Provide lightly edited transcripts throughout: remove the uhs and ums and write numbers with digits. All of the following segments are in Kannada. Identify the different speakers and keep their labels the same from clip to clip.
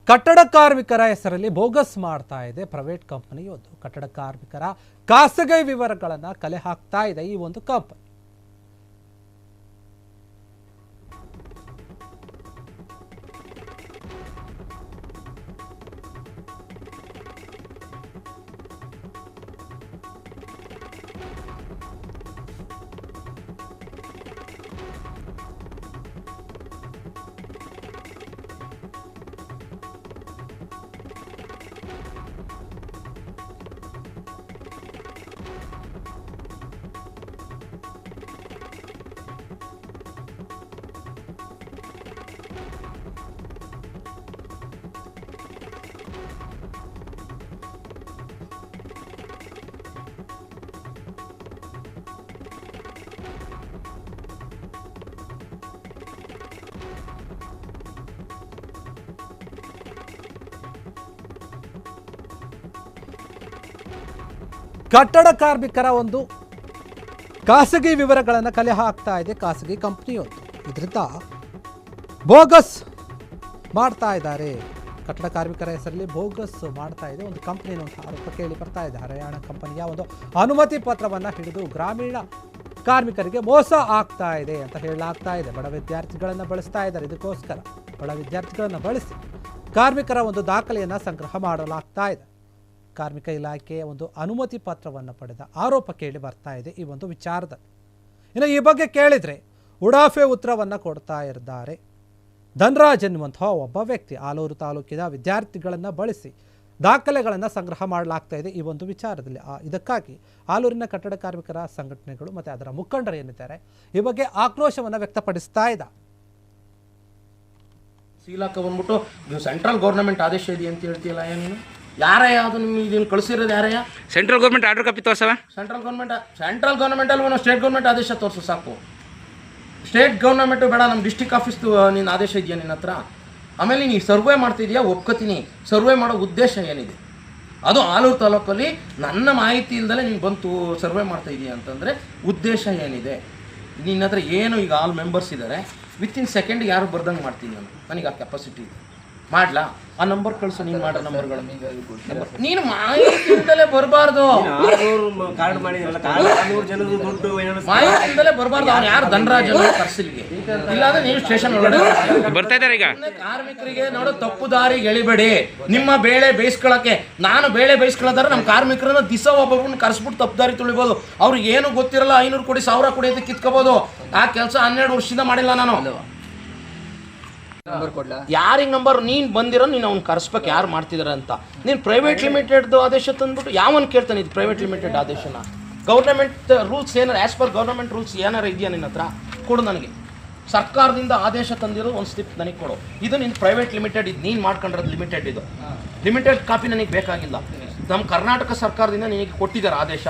Speaker 1: ಕಟ್ಟಡ ಕಾರ್ಮಿಕರ ಹೆಸರಲ್ಲಿ ಬೋಗಸ್ ಮಾಡ್ತಾ ಇದೆ ಪ್ರೈವೇಟ್ ಕಂಪನಿಯೊಂದು. ಕಟ್ಟಡ ಕಾರ್ಮಿಕರ ಖಾಸಗಿ ವಿವರಗಳನ್ನು ಕಲೆ ಹಾಕ್ತಾ ಇದೆ ಈ ಒಂದು ಕಂಪನಿ. ಕಟ್ಟಡ ಕಾರ್ಮಿಕರ ಒಂದು ಖಾಸಗಿ ವಿವರಗಳನ್ನು ಕಲೆ ಹಾಕ್ತಾ ಇದೆ ಖಾಸಗಿ ಕಂಪನಿಯೊಂದು. ಇದರಿಂದ ಬೋಗಸ್ ಮಾಡ್ತಾ ಇದ್ದಾರೆ. ಕಟ್ಟಡ ಕಾರ್ಮಿಕರ ಹೆಸರಲ್ಲಿ ಬೋಗಸ್ ಮಾಡ್ತಾ ಇದೆ ಒಂದು ಕಂಪನಿ ಒಂದು ಆರೋಪ ಕೇಳಿ ಬರ್ತಾ ಇದೆ. ಹರಿಯಾಣ ಕಂಪನಿಯ ಒಂದು ಅನುಮತಿ ಪತ್ರವನ್ನು ಹಿಡಿದು ಗ್ರಾಮೀಣ ಕಾರ್ಮಿಕರಿಗೆ ಮೋಸ ಆಗ್ತಾ ಇದೆ ಅಂತ ಹೇಳಲಾಗ್ತಾ ಇದೆ. ಬಡ ವಿದ್ಯಾರ್ಥಿಗಳನ್ನು ಬಳಸ್ತಾ ಇದ್ದಾರೆ. ಇದಕ್ಕೋಸ್ಕರ ಬಡ ವಿದ್ಯಾರ್ಥಿಗಳನ್ನು ಬಳಸಿ ಕಾರ್ಮಿಕರ ಒಂದು ದಾಖಲೆಯನ್ನು ಸಂಗ್ರಹ ಮಾಡಲಾಗ್ತಾ ಇದೆ. ಕಾರ್ಮಿಕ ಇಲಾಖೆಯ ಒಂದು ಅನುಮತಿ ಪತ್ರವನ್ನು ಪಡೆದ ಆರೋಪ ಕೇಳಿ ಬರ್ತಾ ಇದೆ ಈ ಒಂದು ವಿಚಾರದಲ್ಲಿ. ಇನ್ನು ಈ ಬಗ್ಗೆ ಕೇಳಿದರೆ ಉಡಾಫೆ ಉತ್ತರವನ್ನು ಕೊಡ್ತಾ ಇದ್ದಾರೆ. ಧನರಾಜ್ ಎನ್ನುವಂತಹ ಒಬ್ಬ ವ್ಯಕ್ತಿ ಆಲೂರು ತಾಲೂಕಿನ ವಿದ್ಯಾರ್ಥಿಗಳನ್ನು ಬಳಸಿ ದಾಖಲೆಗಳನ್ನು ಸಂಗ್ರಹ ಮಾಡಲಾಗ್ತಾ ಇದೆ ಈ ಒಂದು ವಿಚಾರದಲ್ಲಿ. ಇದಕ್ಕಾಗಿ ಆಲೂರಿನ ಕಟ್ಟಡ ಕಾರ್ಮಿಕರ ಸಂಘಟನೆಗಳು ಮತ್ತು ಅದರ ಮುಖಂಡರು ಏನಿದ್ದಾರೆ ಈ ಬಗ್ಗೆ ಆಕ್ರೋಶವನ್ನು ವ್ಯಕ್ತಪಡಿಸ್ತಾ ಇದ್ದಾರೆ.
Speaker 2: ಸೀಲಾಕ ಬಂದ್ಬಿಟ್ಟು ಸೆಂಟ್ರಲ್ ಗೌರ್ಮೆಂಟ್ ಆದೇಶ ಇದೆ ಅಂತ ಹೇಳ್ತೀಯಲ್ಲ, ಏನು ಯಾರಯ್ಯ ಅದು ನಿಮ್ಗೆ ಇದನ್ನು ಕಳಿಸಿರೋದು ಯಾರಯ್ಯ?
Speaker 3: ಸೆಂಟ್ರಲ್ ಗೌರ್ಮೆಂಟ್ ಆರ್ಡರ್ ಕಾಪಿ ತೋರ್ಸವ.
Speaker 2: ಸೆಂಟ್ರಲ್ ಗೌರ್ಮೆಂಟ್ ಅಲ್ವ ಸ್ಟೇಟ್ ಗೌರ್ಮೆಂಟ್ ಆದೇಶ ತೋರಿಸು ಸಾಕು. ಸ್ಟೇಟ್ ಗೌರ್ಮೆಂಟು ಬೇಡ, ನಮ್ಮ ಡಿಸ್ಟಿಕ್ ಆಫೀಸ್ದು ನಿನ್ನ ಆದೇಶ ಇದೆಯಾ ನಿನ್ನ ಹತ್ರ? ಆಮೇಲೆ ನೀನು ಸರ್ವೆ ಮಾಡ್ತಿದ್ಯಾ, ಒಪ್ಕೋತೀನಿ. ಸರ್ವೆ ಮಾಡೋ ಉದ್ದೇಶ ಏನಿದೆ? ಅದು ಆಲೂರು ತಾಲೂಕಲ್ಲಿ ನನ್ನ ಮಾಹಿತಿ ಇಲ್ದಲೆ ನೀನು ಬಂತು ಸರ್ವೆ ಮಾಡ್ತಾ ಇದೀಯ ಅಂತಂದರೆ ಉದ್ದೇಶ ಏನಿದೆ ನಿನ್ನ ಹತ್ರ? ಏನು ಈಗ ಆಲ್ ಮೆಂಬರ್ಸ್ ಇದ್ದಾರೆ, ವಿತಿನ್ ಸೆಕೆಂಡ್ಗೆ ಯಾರು ಬರ್ದಂಗೆ ಮಾಡ್ತೀನಿ ನಾನು. ನನಗೆ ಆ ಕೆಪಾಸಿಟಿ ಇದೆ. ಮಾಡ್ಲಾ? ಆ ನಂಬರ್ ಕಳಿಸು, ನೀನು ಮಾಡೋ ನಂಬರ್ಗಳು. ನೀನು ಮಾಹಿತಿಯಿಂದಲೇ ಬರಬಾರ್ದು, ಮಾಹಿತಿಯಿಂದಲೇ ಬರಬಾರ್ದು. ಅವ್ನು ಯಾರು ಧನರಾಜ್ ಕರ್ಸಿಲ್ಗೆ, ಇಲ್ಲಾಂದ್ರೆ ನೀವು ಸ್ಟೇಷನ್ ಒಳಗಡೆ
Speaker 3: ಬರ್ತಾ ಇದ್ದಾರೆ. ಈಗ
Speaker 2: ಕಾರ್ಮಿಕರಿಗೆ ನೋಡೋ ತಪ್ಪು ದಾರಿಗೆ ಎಳಿಬೇಡಿ. ನಿಮ್ಮ ಬೇಳೆ ಬೇಯಿಸ್ಕೊಳಕ್ಕೆ ನಾನು ಬೇಳೆ ಬೇಯಿಸ್ಕೊಳ್ಳೋದಾದ್ರೆ ನಮ್ಮ ಕಾರ್ಮಿಕರನ್ನ ದಿವಸ ಒಬ್ಬೊಬ್ಬರನ್ನ ಕರ್ಸ್ಬಿಟ್ಟು ತಪ್ಪು ದಾರಿ ತುಳಿಬೋದು. ಅವ್ರಿಗೆ ಏನು ಗೊತ್ತಿರಲ್ಲ, 500 ಕೊಡಿ 1000 ಕೊಡಿ ಅಂತ ಕಿತ್ಕೋಬೋದು. ಆ ಕೆಲಸ 12 ವರ್ಷದಿಂದ ಮಾಡಿಲ್ಲ ನಾನು. ಯಾರಿಗೆ ನಂಬರ್ ನೀನು ಬಂದಿರೋ ನೀನು ಅವ್ನು ಕರೆಸ್ಬೇಕು ಯಾರು ಮಾಡ್ತಿದಾರೆ ಅಂತ. ನೀನು ಪ್ರೈವೇಟ್ ಲಿಮಿಟೆಡ್ದು ಆದೇಶ ತಂದ್ಬಿಟ್ಟು ಯಾವನ್ ಕೇಳ್ತಾನೆ ಇದು ಪ್ರೈವೇಟ್ ಲಿಮಿಟೆಡ್ ಆದೇಶನ? ಗೌರ್ಮೆಂಟ್ ರೂಲ್ಸ್ ಏನಾರು ಆ್ಯಸ್ ಪರ್ ಗೌರ್ಮೆಂಟ್ ರೂಲ್ಸ್ ಏನಾರು ಇದೆಯಾ ನಿನ್ನ ಹತ್ರ? ಕೊಡು ನನಗೆ. ಸರ್ಕಾರದಿಂದ ಆದೇಶ ತಂದಿರೋ ಒಂದು ಸ್ಲಿಪ್ ನನಗೆ ಕೊಡು. ಇದು ನೀನು ಪ್ರೈವೇಟ್ ಲಿಮಿಟೆಡ್, ಇದು ನೀನು ಮಾಡ್ಕೊಂಡಿರೋದು ಲಿಮಿಟೆಡ್. ಇದು ಲಿಮಿಟೆಡ್ ಕಾಪಿ ನನಗೆ ಬೇಕಾಗಿಲ್ಲ. ನಮ್ಮ ಕರ್ನಾಟಕ ಸರ್ಕಾರದಿಂದ ನಿನಗೆ ಕೊಟ್ಟಿದ್ದಾರೆ ಆದೇಶ.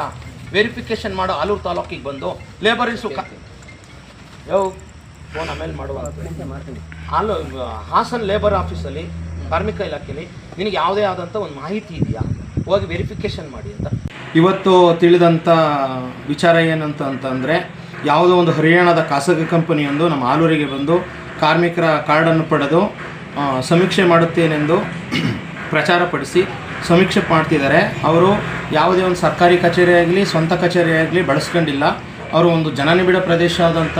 Speaker 2: ವೆರಿಫಿಕೇಷನ್ ಮಾಡೋ ಆಲೂರು ತಾಲೂಕಿಗೆ ಬಂದು ಲೇಬರ್ ಇನ್ಸು ಫೋನ್ ಆಮೇಲೆ ಮಾಡುವ ಮಾಡ್ತೀನಿ. ಹಾಸನ್ ಲೇಬರ್ ಆಫೀಸಲ್ಲಿ ಕಾರ್ಮಿಕ ಇಲಾಖೆಯಲ್ಲಿ ನಿನಗೆ ಯಾವುದೇ ಆದಂಥ ಒಂದು ಮಾಹಿತಿ ಇದೆಯಾ, ಹೋಗಿ ವೆರಿಫಿಕೇಷನ್ ಮಾಡಿ ಅಂತ. ಇವತ್ತು ತಿಳಿದಂಥ ವಿಚಾರ ಏನಂತ ಅಂತಂದರೆ, ಯಾವುದೋ ಒಂದು ಹರಿಯಾಣದ ಖಾಸಗಿ ಕಂಪನಿಯೊಂದು ನಮ್ಮ ಆಲೂರಿಗೆ ಬಂದು ಕಾರ್ಮಿಕರ ಕಾರ್ಡನ್ನು ಪಡೆದು ಸಮೀಕ್ಷೆ ಮಾಡುತ್ತೇನೆಂದು ಪ್ರಚಾರಪಡಿಸಿ ಸಮೀಕ್ಷೆ ಮಾಡ್ತಿದ್ದಾರೆ. ಅವರು ಯಾವುದೇ ಒಂದು ಸರ್ಕಾರಿ ಕಚೇರಿ ಆಗಲಿ ಸ್ವಂತ ಕಚೇರಿ ಆಗಲಿ ಬಳಸ್ಕೊಂಡಿಲ್ಲ. ಅವರು ಒಂದು ಜನನಿಬಿಡ ಪ್ರದೇಶ ಆದಂಥ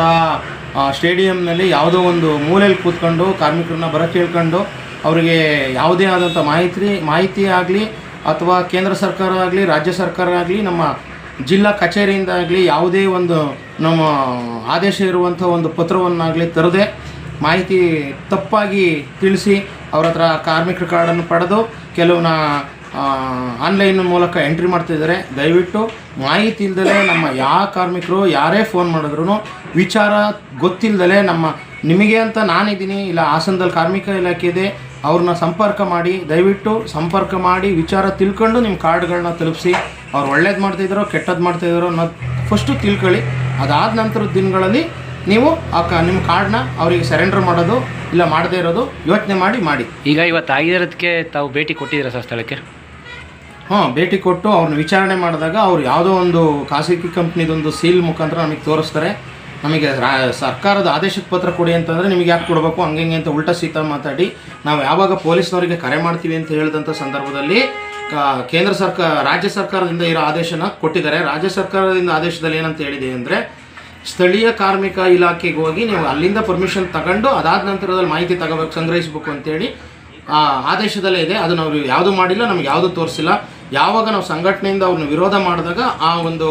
Speaker 2: ಸ್ಟೇಡಿಯಂನಲ್ಲಿ ಯಾವುದೋ ಒಂದು ಮೂಲೆಯಲ್ಲಿ ಕೂತ್ಕೊಂಡು ಕಾರ್ಮಿಕರನ್ನ ಬರೋಕ್ಕೆ ಹೇಳ್ಕೊಂಡು ಅವರಿಗೆ ಯಾವುದೇ ಆದಂಥ ಮಾಹಿತಿ ಆಗಲಿ ಅಥವಾ ಕೇಂದ್ರ ಸರ್ಕಾರ ಆಗಲಿ ರಾಜ್ಯ ಸರ್ಕಾರ ಆಗಲಿ ನಮ್ಮ ಜಿಲ್ಲಾ ಕಚೇರಿಯಿಂದ ಆಗಲಿ ಯಾವುದೇ ಒಂದು ನಮ್ಮ ಆದೇಶ ಇರುವಂಥ ಒಂದು ಪತ್ರವನ್ನಾಗಲಿ ತರದೆ ಮಾಹಿತಿ ತಪ್ಪಾಗಿ ತಿಳಿಸಿ ಅವ್ರ ಹತ್ರ ಕಾರ್ಮಿಕರ ಕಾರ್ಡನ್ನು ಪಡೆದು ಕೆಲವನ್ನ ಆನ್ಲೈನ್ ಮೂಲಕ ಎಂಟ್ರಿ ಮಾಡ್ತಿದ್ದಾರೆ. ದಯವಿಟ್ಟು ಮಾಹಿತಿ ಇಲ್ದಲೇ ನಮ್ಮ ಯಾವ ಕಾರ್ಮಿಕರು ಯಾರೇ ಫೋನ್ ಮಾಡಿದ್ರು ವಿಚಾರ ಗೊತ್ತಿಲ್ಲದಲೇ ನಿಮಗೆ ಅಂತ ನಾನಿದ್ದೀನಿ, ಇಲ್ಲ ಹಾಸನದಲ್ಲಿ ಕಾರ್ಮಿಕ ಇಲಾಖೆ ಇದೆ, ಅವ್ರನ್ನ ಸಂಪರ್ಕ ಮಾಡಿ. ದಯವಿಟ್ಟು ಸಂಪರ್ಕ ಮಾಡಿ ವಿಚಾರ ತಿಳ್ಕೊಂಡು ನಿಮ್ಮ ಕಾರ್ಡ್ಗಳನ್ನ ತಲುಪಿಸಿ. ಅವ್ರು ಒಳ್ಳೇದು ಮಾಡ್ತಿದ್ದಾರೋ ಕೆಟ್ಟದ್ದು ಮಾಡ್ತಾಯಿದ್ದಾರೋ ಅನ್ನೋದು ಫಸ್ಟು ತಿಳ್ಕೊಳ್ಳಿ. ಅದಾದ ನಂತರದ ದಿನಗಳಲ್ಲಿ ನೀವು ನಿಮ್ಮ ಕಾರ್ಡ್ನ ಅವರಿಗೆ ಸರೆಂಡರ್ ಮಾಡೋದು ಇಲ್ಲ ಮಾಡದೇ ಇರೋದು ಯೋಚನೆ ಮಾಡಿ.
Speaker 3: ಈಗ ಇವತ್ತು ಆಗಿರೋದಕ್ಕೆ ತಾವು ಭೇಟಿ ಕೊಟ್ಟಿದ್ದೀರಾ ಸರ್ ಸ್ಥಳಕ್ಕೆ?
Speaker 2: ಭೇಟಿ ಕೊಟ್ಟು ಅವ್ರನ್ನ ವಿಚಾರಣೆ ಮಾಡಿದಾಗ ಅವ್ರು ಯಾವುದೋ ಒಂದು ಖಾಸಗಿ ಕಂಪ್ನಿದೊಂದು ಸೀಲ್ ಮುಖಾಂತರ ನಮಗೆ ತೋರಿಸ್ತಾರೆ. ನಮಗೆ ಸರ್ಕಾರದ ಆದೇಶಕ್ಕೆ ಪತ್ರ ಕೊಡಿ ಅಂತಂದರೆ ನಿಮಗೆ ಯಾಕೆ ಕೊಡಬೇಕು ಹಂಗೆ ಹಿಂಗೆ ಅಂತ ಉಲ್ಟಾ ಸೀತಾ ಮಾತಾಡಿ ನಾವು ಯಾವಾಗ ಪೊಲೀಸ್ನವರಿಗೆ ಕರೆ ಮಾಡ್ತೀವಿ ಅಂತ ಹೇಳಿದಂಥ ಸಂದರ್ಭದಲ್ಲಿ ಕೇಂದ್ರ ಸರ್ಕಾರ ರಾಜ್ಯ ಸರ್ಕಾರದಿಂದ ಇರೋ ಆದೇಶನ ಕೊಟ್ಟಿದ್ದಾರೆ. ರಾಜ್ಯ ಸರ್ಕಾರದಿಂದ ಆದೇಶದಲ್ಲಿ ಏನಂತ ಹೇಳಿದೆ ಅಂದರೆ ಸ್ಥಳೀಯ ಕಾರ್ಮಿಕ ಇಲಾಖೆಗೆ ಹೋಗಿ ನೀವು ಅಲ್ಲಿಂದ ಪರ್ಮಿಷನ್ ತಗೊಂಡು ಅದಾದ ನಂತರದಲ್ಲಿ ಮಾಹಿತಿ ತಗೋಬೇಕು, ಸಂಗ್ರಹಿಸಬೇಕು ಅಂತೇಳಿ ಆದೇಶದಲ್ಲೇ ಇದೆ. ಅದು ನಾವು ಯಾವುದೂ ಮಾಡಿಲ್ಲ, ನಮ್ಗೆ ಯಾವುದೂ ತೋರಿಸಿಲ್ಲ. ಯಾವಾಗ ನಾವು ಸಂಘಟನೆಯಿಂದ ಅವ್ರನ್ನ ವಿರೋಧ ಮಾಡಿದಾಗ ಆ ಒಂದು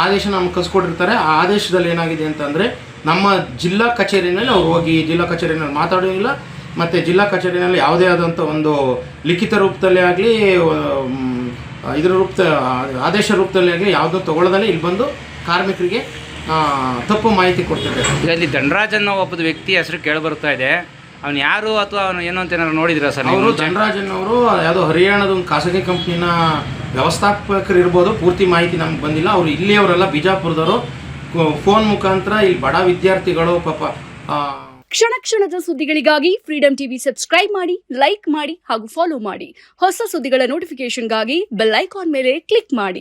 Speaker 2: ಆದೇಶ ನಮ್ಗೆ ಕಸ್ಕೊಟ್ಟಿರ್ತಾರೆ. ಆ ಆದೇಶದಲ್ಲಿ ಏನಾಗಿದೆ ಅಂತಂದರೆ ನಮ್ಮ ಜಿಲ್ಲಾ ಕಚೇರಿನಲ್ಲಿ ಅವ್ರು ಹೋಗಿ ಜಿಲ್ಲಾ ಕಚೇರಿನಲ್ಲಿ ಮಾತಾಡೋಂಗಿಲ್ಲ, ಮತ್ತು ಜಿಲ್ಲಾ ಕಚೇರಿನಲ್ಲಿ ಯಾವುದೇ ಆದಂಥ ಒಂದು ಲಿಖಿತ ರೂಪದಲ್ಲೇ ಆಗಲಿ ಇದರ ಆದೇಶ ರೂಪದಲ್ಲಿ ಆಗಲಿ ಯಾವುದೂ ತೊಗೊಳ್ಳೋದಲ್ಲೇ ಇಲ್ಲಿ ಬಂದು ಕಾರ್ಮಿಕರಿಗೆ ತಪ್ಪು ಮಾಹಿತಿ ಕೊಡ್ತಿದ್ದಾರೆ.
Speaker 3: ಇಲ್ಲಿ ಧನರಾಜ್ ಅನ್ನೋ ಒಬ್ಬ ವ್ಯಕ್ತಿ ಹೆಸರು ಕೇಳಿಬರ್ತಾ ಇದೆ. ಅವ್ನು ಯಾರು ಅಥವಾ ಅವನು ಏನು ಅಂತ ಏನಾದ್ರು ನೋಡಿದ್ರಾ ಸರ್?
Speaker 2: ಅವರು ಧನರಾಜನ್ ಅವರು ಯಾವುದೋ ಹರಿಯಾಣದ ಒಂದು ಖಾಸಗಿ ಕಂಪ್ನಿನ ವ್ಯವಸ್ಥಾಪಕರು ಇರ್ಬೋದು, ಪೂರ್ತಿ ಮಾಹಿತಿ ನಮ್ಗೆ ಬಂದಿಲ್ಲ. ಅವರು ಇಲ್ಲಿಯವರೆಲ್ಲ ಬಿಜಾಪುರದವರು. ಫೋನ್ ಮುಖಾಂತರ ಇಲ್ಲಿ ಬಡ ವಿದ್ಯಾರ್ಥಿಗಳು ಪಾಪ
Speaker 4: ಕ್ಷಣ ಕ್ಷಣದ ಸುದ್ದಿಗಳಿಗಾಗಿ ಫ್ರೀಡಂ ಟಿವಿ ಸಬ್ಸ್ಕ್ರೈಬ್ ಮಾಡಿ, ಲೈಕ್ ಮಾಡಿ ಹಾಗೂ ಫಾಲೋ ಮಾಡಿ. ಹೊಸ ಸುದ್ದಿಗಳ ನೋಟಿಫಿಕೇಶನ್ಗಾಗಿ ಬೆಲ್ ಐಕಾನ್ ಮೇಲೆ ಕ್ಲಿಕ್ ಮಾಡಿ.